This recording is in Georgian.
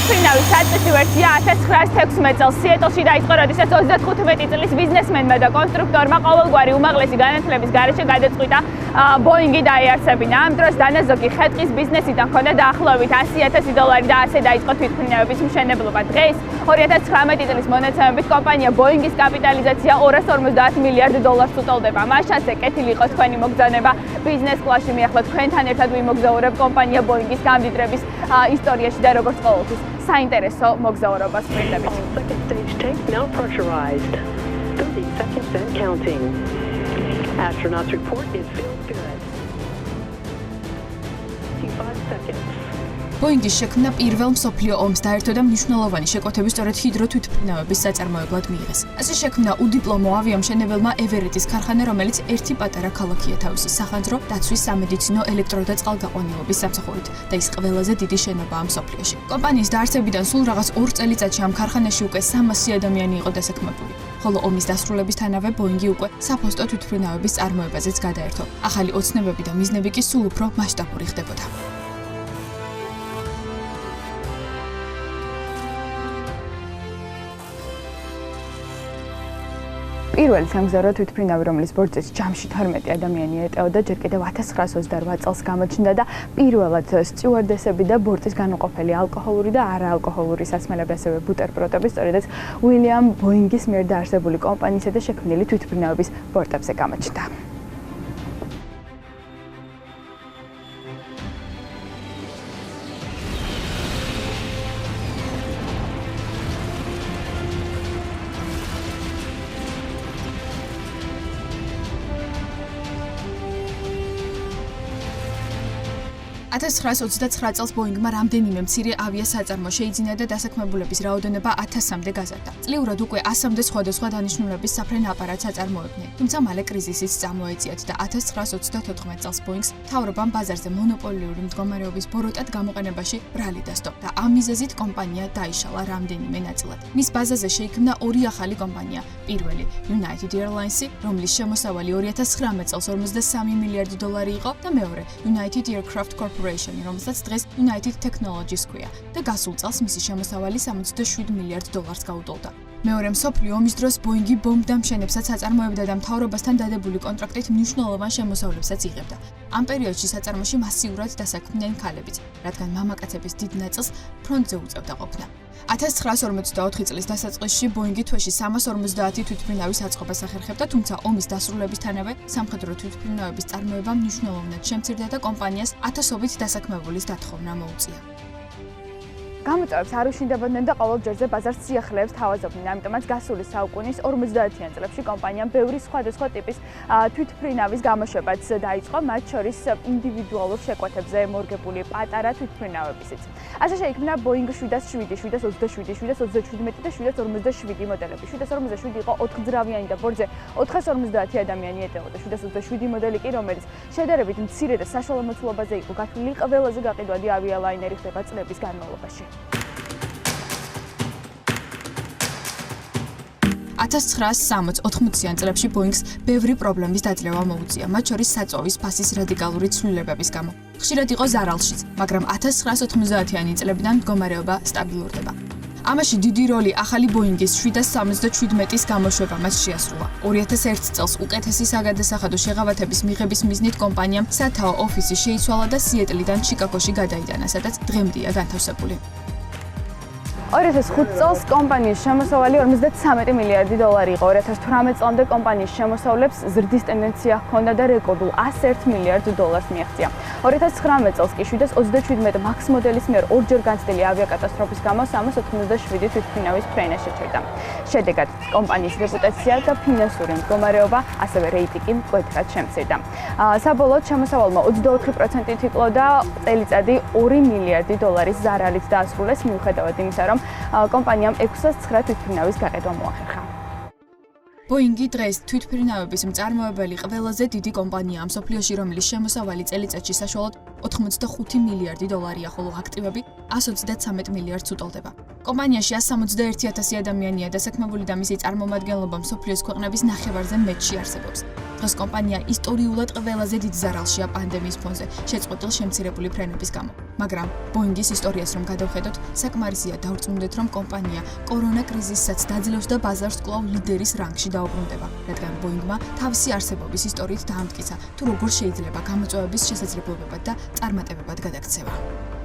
თვითმფრინავის საწესი ვერსია 1916 წელს სიეტლში დაიწყო, როდესაც 35 წლის ბიზნესმენმა და კონსტრუქტორმა ყოველგვარი უმაღლესი განათლების გარეშე გადაწყვიტა ბოინგი დაეარსებინა. ამ დროს დანაზოგი ხეთყის ბიზნესიდან ჰქონდა დაახლოებით $100,000 და ასე დაიწყო თვითმფრინავების მშენებლობა. დღეს 2019 წლის მონაცემებით კომპანია ბოინგის კაპიტალიზაცია $250 მილიარდ უტოლდება. მას შანსზე კეთილი იყოს თქვენი მოგზაურობა ბიზნეს კლასში. მე ახლა თქვენთან ერთად ვიმოგზაურებ კომპანია ბოინგის გამდიდრების ისტორიაში და როგორც ყოველთვის საინტერესო მოგზაურობას ვირდებით. Second stage tank now pressurized. 30 seconds and counting. Astronauts report it feels good. 5 seconds. ბოინგის შექმნა პირველ მსოფლიო ომს დაერთო და მნიშვნელოვანი შეკვეთები სწორედ ჰიდრო თვითმფრინავების საწარმოებლად მიიღეს. ასე შექმნა უდიპლომო ავიამშენებელმა ევერეტის ქარხანა, რომელიც ერთი პატარა ქალაქია თავისი სახანძრო, დაცვის, სამედიცინო, ელექტრო და წყალგაყვანილობის სამსახურით და ის ყველაზე დიდი შენობაა მსოფლიოში. კომპანიის დაარსებიდან სულ რაღაც 2 წელიწადში ამ ქარხანაში უკვე 300 ადამიანი იყო დასაქმებული. ხოლო ომის დასრულებისთანავე ბოინგი უკვე საფოსტო თვითმფრინავების წარმოებაზეც გადაერთო. ახალი ოცნებები და მიზნები კი სულ უფრო მასშტაბური ხდებოდა. პირველი სამგზავრო თვითმფრინავი, რომელიც ბორცვით ჯამში 12 ადამიანი ეტეოდა, ჯერ კიდევ 1928 წელს გამოჩნდა და პირველად სტიუარდესები და ბორცვის განუყოფელი ალკოჰოლური და არაალკოჰოლური სასმელები, ასევე ბუტერბროდები სწორედაც უილიამ ბოინგის მიერ დაარსებული კომპანიისა და შექმნილი თვითმფრინავების ბორტებზე გამოჩნდა. $1929 წელს ბოინგმა რამდენიმე მცირე ავიასაწარმო შეიძინა და დასაქმებულების რაოდენობა 1000-მდე გაზარდა. წლიურად უკვე 100-მდე სხვადასხვა დანიშნულების საფრენ აპარატს აწარმოებდნენ. თუმცა მალე კრიზისიც წამოეწიათ და 1934 წელს ბოინგს მთავრობამ ბაზარზე მონოპოლიური მდგომარეობის ბოროტად გამოყენებაში ბრალი დასდო და ამ მიზეზით კომპანია დაიშალა რამდენიმე ნაწილად. მის ბაზაზე შეიქმნა ორი ახალი კომპანია. პირველი, United Airlines-ი, რომლის შემოსავალი 2019 წელს $43 მილიარდი იყო და მეორე, United Aircraft Corporation, რომელსაც დღეს United Technologies ჰქვია და გასულ წელს მისი შემოსავალი $67 მილიარდ გაუტოლდა. მეორე მსოფლიო ომის დროს ბოინგი ბომბდამშენებსაც აწარმოებდა და მთავრობასთან დადებული კონტრაქტით მნიშვნელოვან შემოსავლებსაც იღებდა. ამ პერიოდში საწარმოში მასიურად დასაქმდნენ ქალებიც, რადგან მამაკაცების დიდ ნაწილს ფრონტზე უწევდა ყოფნა. 1954 წლის დასაწყისში ბოინგი თვეში 350 თვითმფრინავის აწყობას ახერხებდა, თუმცა ომის დასრულებისთანავე სამხედრო თვითმფრინავების წარმოება მნიშვნელოვნად შემცირდა და კომპანიას ათასობით დასაქმებულის დათხოვნა მოუწია. გამოწვევებს არ უშინდებოდნენ და ყოველ ჯერზე ბაზარს სიახლეებს თავაზობდნენ. ამიტომაც გასული საუკუნის 50-იან წლებში კომპანიამ ბევრი სხვადასხვა ტიპის თვითმფრინავის გამოშვებაც დაიწყო, მათ შორის ინდივიდუალურ შეკვეთებზე მორგებული პატარა თვითმფრინავებისიც. ასე შეიქმნა Boeing 707, 727, 737 და 757 მოდელები. 757 იყო 4-ძრავიანი და ბორცვზე 450 ადამიანი ეტეოდა. 727 მოდელი კი, რომელიც შედარებით მცირე და საშუალო მოცულობაზე იყო გათვლილი, ყველაზე გაყიდვადი ავიალაინერი ხდება წლების განმავლობაში. 1960-80-იან წლებში ბოინგს ბევრი პრობლემის დაძლევა მოუწია, მათ შორის საწვავის ფასის რადიკალური ცვლილებების გამო. ხშირად იყო ზარალშიც, მაგრამ 1990-იანი წლებიდან მდგომარეობა სტაბილურდება. ამაში დიდი როლი ახალი ბოინგის 777-ის გამოშვებამაც შეასრულა. 2001 წელს უკეთესი საგადასახადო შეღავათების მიღების მიზნით კომპანიამ სათაო ოფისი შეიცვალა და სიეტლიდან ჩიკაგოში გადაიტანა, სადაც დღემდეა განთავსებული. 2005 წელს კომპანიის შემოსავალი $53 მილიარდი იყო. 2018 წლამდე კომპანიის შემოსავლებს ზრდის ტენდენცია ჰქონდა და რეკორდულ $101 მილიარდ მიაღწია. 2019 წელს კი 727 Max მოდელის მიერ ორჯერ განცდილი ავიაკატასტროფის გამო 387 თვითმფრინავის ფრენა შეჩერდა. შედეგად კომპანიის რეპუტაცია და ფინანსური მდგომარეობა, ასევე რეიტინგი მკვეთრად შემცირდა. საბოლოოდ შემოსავალმა 24%-ით იკლო და წელიწადი $2 მილიარდი ზარალით დაასრულეს, მიუხედავად იმისა, რომ კომპანიამ 609 თვითმფრინავის გაყიდვა მოახერხა. ბოინგი დღეს თვითმფრინავების მწარმოებელი ყველაზე დიდი კომპანიაა მსოფლიოში, რომლის შემოსავალი წელიწადში საშუალოდ $85 მილიარდი, ხოლო აქტივები 133 მილიარდს უტოლდება. კომპანიაში 161,000 ადამიანია დასაქმებული და მისი წარმომადგენლობა მსოფლიოს ქვეყნების ნახევარზე მეტში არსებობს. დღეს კომპანია ისტორიულად ყველაზე დიდ ზარალშია პანდემიის ფონზე, შეწყვეტილ შემცირებული ფრენების გამო. მაგრამ ბოინგის ისტორიას რომ გადავხედოთ, საკმარისია დავრწმუნდეთ, რომ კომპანია კორონა კრიზისსაც დაძლევს და ბაზარს კვლავ ლიდერის რანგში დაუბრუნდება, რადგან ბოინგმა თავისი არსებობის ისტორიით დაამტკიცა, თუ როგორ შეიძლება გამოწვევების შესაძლებლობებად და წარმატებებად გადაქცევა.